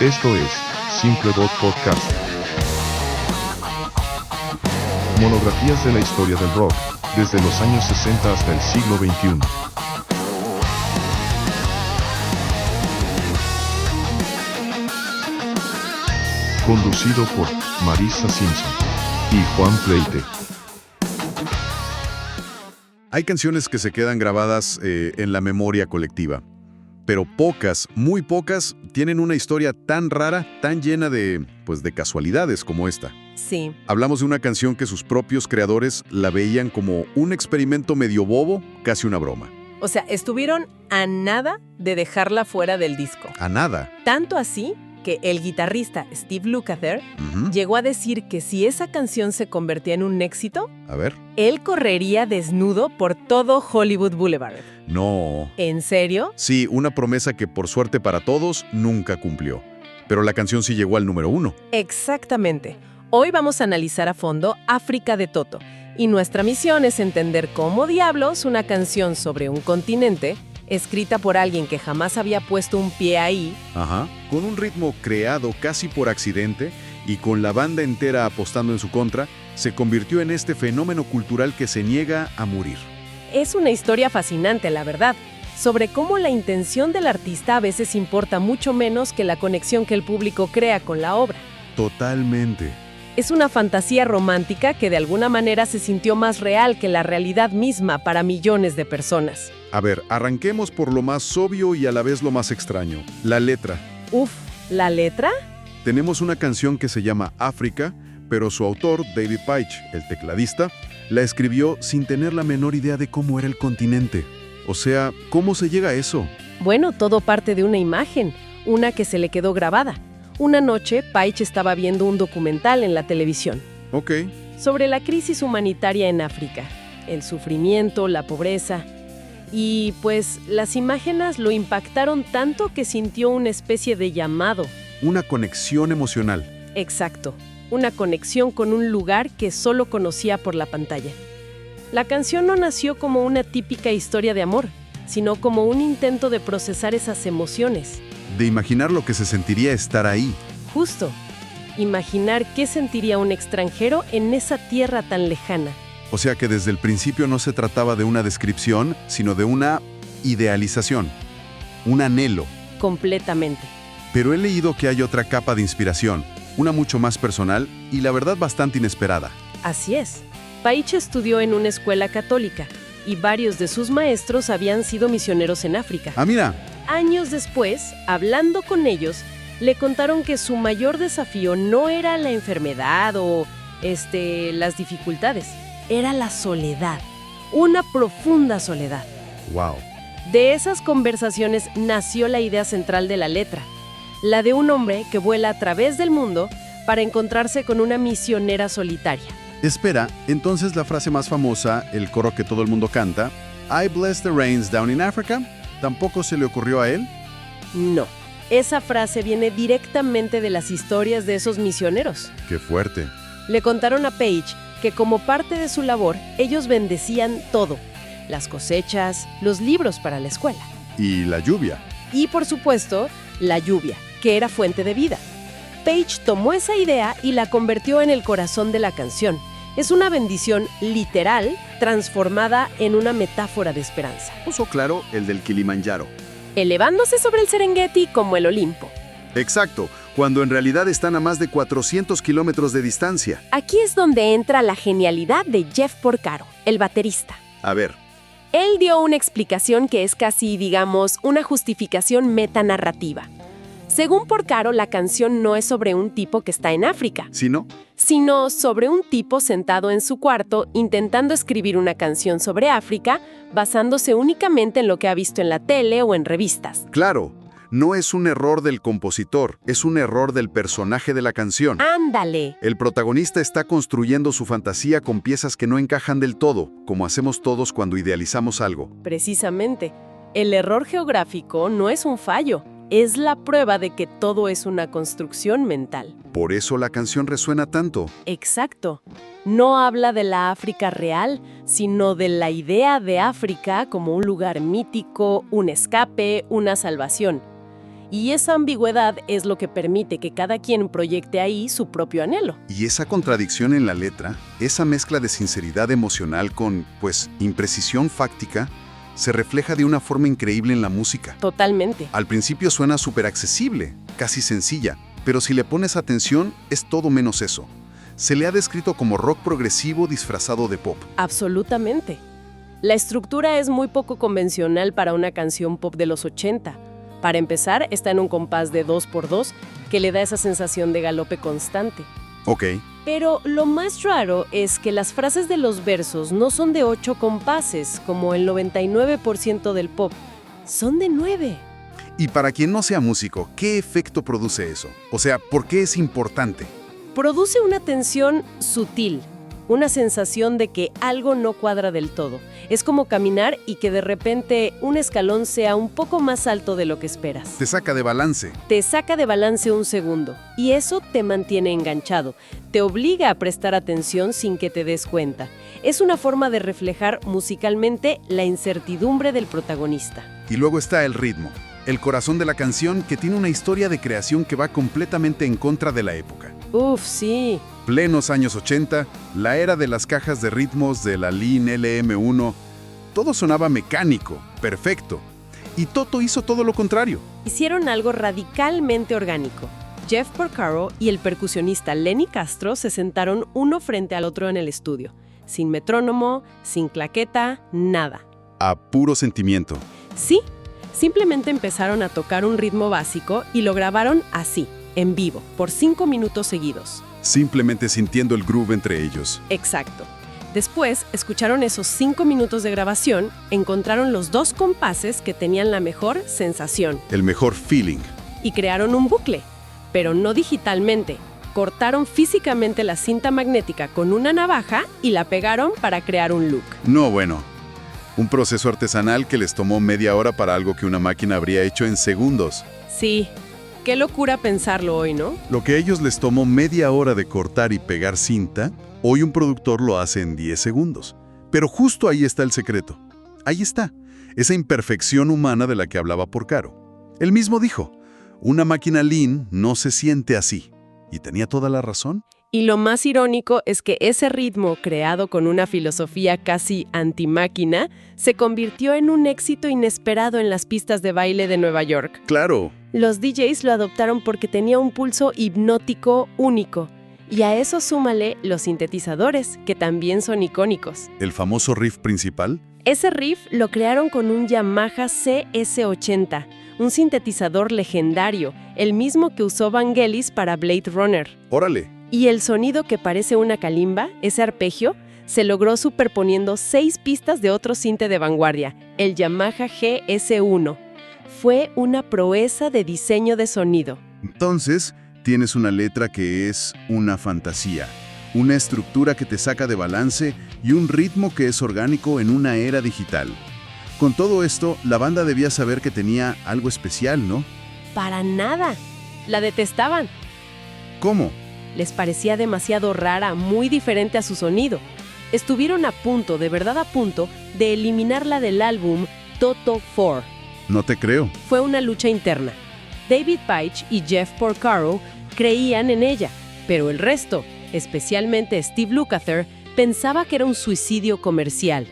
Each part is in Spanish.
Esto es Simple Podcast. Monografías de la historia del rock, desde los años 60 hasta el siglo XXI. Conducido por Marisa Simpson y Juan Pleite. Hay canciones que se quedan grabadas en la memoria colectiva, pero pocas, muy pocas, tienen una historia tan rara, tan llena de casualidades como esta. Sí, Hablamos de una canción que sus propios creadores la veían como un experimento medio bobo, casi una broma. o sea, estuvieron a nada de dejarla fuera del disco. A nada. Tanto así que el guitarrista Steve Lukather Ujú. llegó a decir que si esa canción se convertía en un éxito, A ver. él correría desnudo por todo Hollywood Boulevard. No. ¿En serio? Sí, una promesa que por suerte para todos nunca cumplió. Pero la canción sí llegó al número 1. Exactamente. Hoy vamos a analizar a fondo África de Toto. Y nuestra misión es entender cómo diablos una canción sobre un continente, escrita por alguien que jamás había puesto un pie ahí, Ajá. Con un ritmo creado casi por accidente y con la banda entera apostando en su contra, se convirtió en este fenómeno cultural que se niega a morir. es una historia fascinante, la verdad, sobre cómo la intención del artista a veces importa mucho menos que la conexión que el público crea con la obra. Totalmente. Es una fantasía romántica que de alguna manera se sintió más real que la realidad misma para millones de personas. A ver, arranquemos por lo más obvio y a la vez lo más extraño, la letra. Uf, ¿la letra? Tenemos una canción que se llama África, pero su autor, David Paich, el tecladista, la escribió sin tener la menor idea de cómo era el continente. O sea, ¿cómo se llega a eso? Bueno, todo parte de una imagen, una que se le quedó grabada. Una noche, Paich estaba viendo un documental en la televisión Ok. sobre la crisis humanitaria en África, el sufrimiento, la pobreza. Y pues las imágenes lo impactaron tanto que sintió una especie de llamado. Una conexión emocional. Exacto, una conexión con un lugar que solo conocía por la pantalla. La canción no nació como una típica historia de amor, sino como un intento de procesar esas emociones. De imaginar lo que se sentiría estar ahí. Justo, imaginar qué sentiría un extranjero en esa tierra tan lejana. O sea que desde el principio no se trataba de una descripción, sino de una idealización, un anhelo. Completamente. Pero he leído que hay otra capa de inspiración, una mucho más personal y la verdad bastante inesperada. Así es. Paich estudió en una escuela católica y varios de sus maestros habían sido misioneros en África. Ah, mira, Años después, hablando con ellos, le contaron que su mayor desafío no era la enfermedad o las dificultades, era la soledad, una profunda soledad. wow. De esas conversaciones nació la idea central de la letra, la de un hombre que vuela a través del mundo para encontrarse con una misionera solitaria. Espera, entonces la frase más famosa, el coro que todo el mundo canta, I bless the rains down in Africa, ¿tampoco se le ocurrió a él? No, esa frase viene directamente de las historias de esos misioneros. ¡Qué fuerte! Le contaron a Paich que como parte de su labor, ellos bendecían todo, las cosechas, los libros para la escuela Y la lluvia. y, por supuesto, la lluvia, que era fuente de vida. Paich tomó esa idea y la convirtió en el corazón de la canción. Es una bendición literal transformada en una metáfora de esperanza, Puso claro el del Kilimanjaro. elevándose sobre el Serengeti como el Olimpo. Exacto, cuando en realidad están a más de 400 kilómetros de distancia. Aquí es donde entra la genialidad de Jeff Porcaro, el baterista. A ver, Él dio una explicación que es casi, digamos, una justificación metanarrativa. Según Porcaro, la canción no es sobre un tipo que está en África, ¿sí no? sino sobre un tipo sentado en su cuarto intentando escribir una canción sobre África basándose únicamente en lo que ha visto en la tele o en revistas. Claro, no es un error del compositor, es un error del personaje de la canción. ¡Ándale! El protagonista está construyendo su fantasía con piezas que no encajan del todo, como hacemos todos cuando idealizamos algo. Precisamente, el error geográfico no es un fallo, Es la prueba de que todo es una construcción mental. Por eso la canción resuena tanto. Exacto. No habla de la África real, sino de la idea de África como un lugar mítico, un escape, una salvación. Y esa ambigüedad es lo que permite que cada quien proyecte ahí su propio anhelo. Y esa contradicción en la letra, esa mezcla de sinceridad emocional con, imprecisión fáctica, se refleja de una forma increíble en la música. Totalmente. Al principio suena súper accesible, casi sencilla, pero si le pones atención, es todo menos eso. Se le ha descrito como rock progresivo disfrazado de pop. Absolutamente. La estructura es muy poco convencional para una canción pop de los 80. Para empezar, está en un compás de 2x2 que le da esa sensación de galope constante. Ok. Pero lo más raro es que las frases de los versos no son de 8 compases, como el 99% del pop. Son de 9. Y para quien no sea músico, ¿qué efecto produce eso? O sea, ¿por qué es importante? Produce una tensión sutil, una sensación de que algo no cuadra del todo. Es como caminar y que de repente un escalón sea un poco más alto de lo que esperas. Te saca de balance. Te saca de balance un segundo y eso te mantiene enganchado. Te obliga a prestar atención sin que te des cuenta. Es una forma de reflejar musicalmente la incertidumbre del protagonista. Y luego está el ritmo, el corazón de la canción que tiene una historia de creación que va completamente en contra de la época. Uf, sí. Plenos años 80, la era de las cajas de ritmos de la Lean LM1, todo sonaba mecánico, perfecto. Y Toto hizo todo lo contrario. Hicieron algo radicalmente orgánico. Jeff Porcaro y el percusionista Lenny Castro se sentaron uno frente al otro en el estudio, sin metrónomo, sin claqueta, nada. A puro sentimiento. Sí, simplemente empezaron a tocar un ritmo básico y lo grabaron así, en vivo, por 5 minutos seguidos. Simplemente sintiendo el groove entre ellos. Exacto. Después, escucharon esos 5 minutos de grabación, encontraron los 2 compases que tenían la mejor sensación. El mejor feeling. Y crearon un bucle, pero no digitalmente. Cortaron físicamente la cinta magnética con una navaja y la pegaron para crear un loop. No, bueno. Un proceso artesanal que les tomó media hora para algo que una máquina habría hecho en segundos. Sí. Qué locura pensarlo hoy, ¿no? Lo que a ellos les tomó media hora de cortar y pegar cinta, hoy un productor lo hace en 10 segundos. Pero justo ahí está el secreto. Ahí está, esa imperfección humana de la que hablaba Porcaro. Él mismo dijo, una máquina Lean no se siente así. Y tenía toda la razón. Y lo más irónico es que ese ritmo, creado con una filosofía casi antimáquina, se convirtió en un éxito inesperado en las pistas de baile de Nueva York. Claro. Los DJs lo adoptaron porque tenía un pulso hipnótico único. Y a eso súmale los sintetizadores, que también son icónicos. ¿El famoso riff principal? Ese riff lo crearon con un Yamaha CS80, un sintetizador legendario, el mismo que usó Vangelis para Blade Runner. ¡Órale! Y el sonido que parece una calimba, ese arpegio, se logró superponiendo 6 pistas de otro sinte de vanguardia, el Yamaha GS1. Fue una proeza de diseño de sonido. Entonces, tienes una letra que es una fantasía, una estructura que te saca de balance y un ritmo que es orgánico en una era digital. Con todo esto, la banda debía saber que tenía algo especial, ¿no? Para nada. La detestaban. ¿Cómo? Les parecía demasiado rara, muy diferente a su sonido. Estuvieron a punto, de verdad a punto, de eliminarla del álbum Toto 4. No te creo. Fue una lucha interna. David Paich y Jeff Porcaro creían en ella, pero el resto, especialmente Steve Lukather, pensaba que era un suicidio comercial.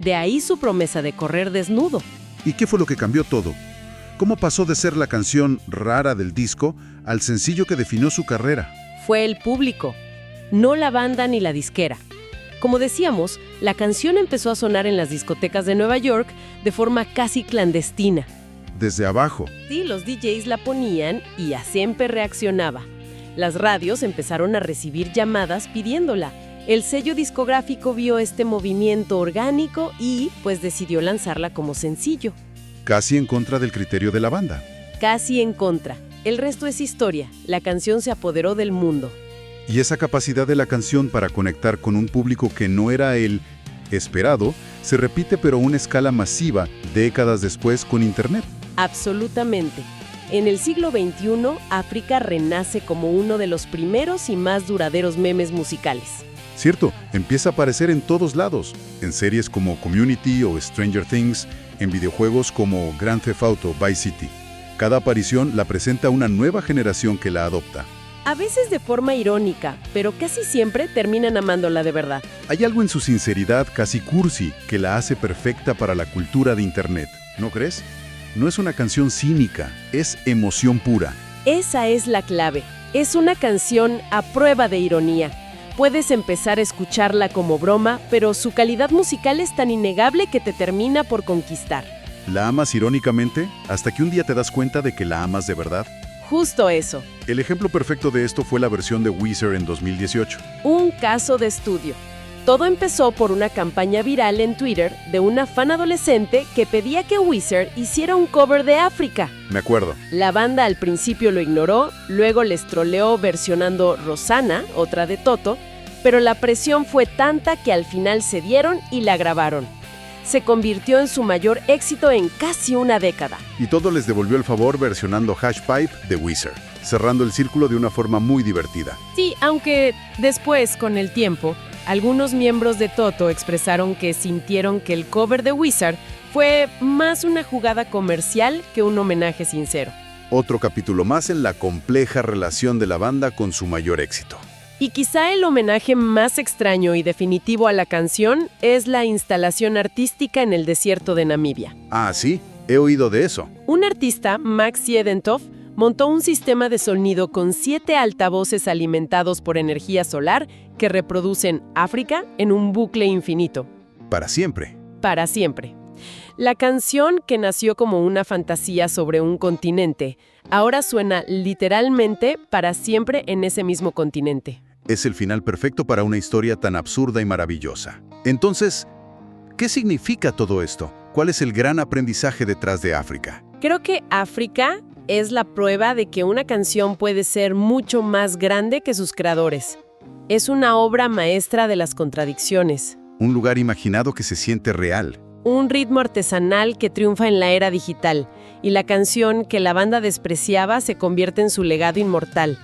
De ahí su promesa de correr desnudo. ¿Y qué fue lo que cambió todo? ¿Cómo pasó de ser la canción rara del disco al sencillo que definió su carrera? Fue el público, no la banda ni la disquera. Como decíamos, la canción empezó a sonar en las discotecas de Nueva York de forma casi clandestina. Desde abajo. Sí, los DJs la ponían y a siempre reaccionaba. Las radios empezaron a recibir llamadas pidiéndola. El sello discográfico vio este movimiento orgánico y, pues, decidió lanzarla como sencillo. Casi en contra del criterio de la banda. Casi en contra. El resto es historia. La canción se apoderó del mundo. Y esa capacidad de la canción para conectar con un público que no era el esperado, se repite pero a una escala masiva décadas después con Internet. Absolutamente. En el siglo XXI, África renace como uno de los primeros y más duraderos memes musicales. Cierto, empieza a aparecer en todos lados, en series como Community o Stranger Things, en videojuegos como Grand Theft Auto Vice City. Cada aparición la presenta una nueva generación que la adopta. A veces de forma irónica, pero casi siempre terminan amándola de verdad. Hay algo en su sinceridad casi cursi que la hace perfecta para la cultura de Internet, ¿no crees? No es una canción cínica, es emoción pura. Esa es la clave. Es una canción a prueba de ironía. Puedes empezar a escucharla como broma, pero su calidad musical es tan innegable que te termina por conquistar. La amas irónicamente hasta que un día te das cuenta de que la amas de verdad. Justo eso. El ejemplo perfecto de esto fue la versión de Weezer en 2018. Un caso de estudio. Todo empezó por una campaña viral en Twitter de una fan adolescente que pedía que Weezer hiciera un cover de África. Me acuerdo. La banda al principio lo ignoró, luego les troleó versionando Rosanna, otra de Toto, pero la presión fue tanta que al final cedieron y la grabaron. Se convirtió en su mayor éxito en casi una década. Y todo les devolvió el favor versionando Hash Pipe de Weezer, cerrando el círculo de una forma muy divertida. Sí, aunque después, con el tiempo, algunos miembros de Toto expresaron que sintieron que el cover de Weezer fue más una jugada comercial que un homenaje sincero. Otro capítulo más en la compleja relación de la banda con su mayor éxito. Y quizá el homenaje más extraño y definitivo a la canción es la instalación artística en el desierto de Namibia. Ah, sí, he oído de eso. Un artista, Max Siedentov, montó un sistema de sonido con 7 altavoces alimentados por energía solar que reproducen África en un bucle infinito. Para siempre. Para siempre. La canción, que nació como una fantasía sobre un continente, ahora suena literalmente para siempre en ese mismo continente. Es el final perfecto para una historia tan absurda y maravillosa. Entonces, ¿qué significa todo esto? ¿Cuál es el gran aprendizaje detrás de África? Creo que África es la prueba de que una canción puede ser mucho más grande que sus creadores. Es una obra maestra de las contradicciones. Un lugar imaginado que se siente real. Un ritmo artesanal que triunfa en la era digital, y la canción que la banda despreciaba se convierte en su legado inmortal,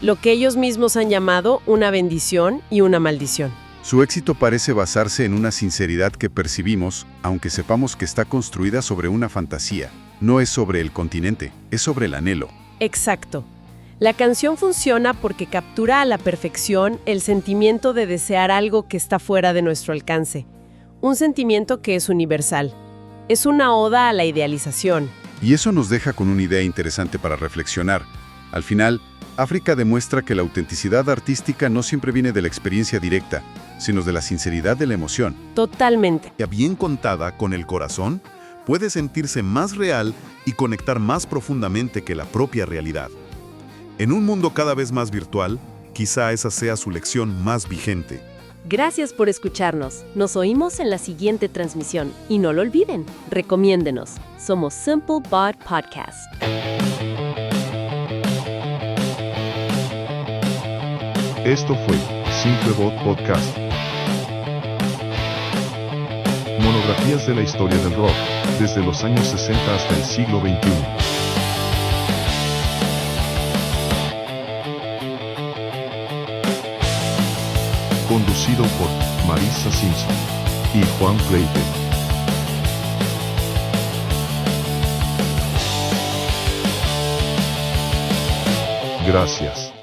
lo que ellos mismos han llamado una bendición y una maldición. Su éxito parece basarse en una sinceridad que percibimos, aunque sepamos que está construida sobre una fantasía. No es sobre el continente, es sobre el anhelo. Exacto. La canción funciona porque captura a la perfección el sentimiento de desear algo que está fuera de nuestro alcance. Un sentimiento que es universal. Es una oda a la idealización. Y eso nos deja con una idea interesante para reflexionar. Al final, África demuestra que la autenticidad artística no siempre viene de la experiencia directa, sino de la sinceridad de la emoción. Totalmente. Bien contada con el corazón, puede sentirse más real y conectar más profundamente que la propia realidad. En un mundo cada vez más virtual, quizá esa sea su lección más vigente. Gracias por escucharnos. Nos oímos en la siguiente transmisión. Y no lo olviden, recomiéndenos. Somos Simple Bot Podcast. Esto fue Simple Bot Podcast. Monografías de la historia del rock, desde los años 60 hasta el siglo XXI. Conducido por Marisa Simpson y Juan Freite. Gracias.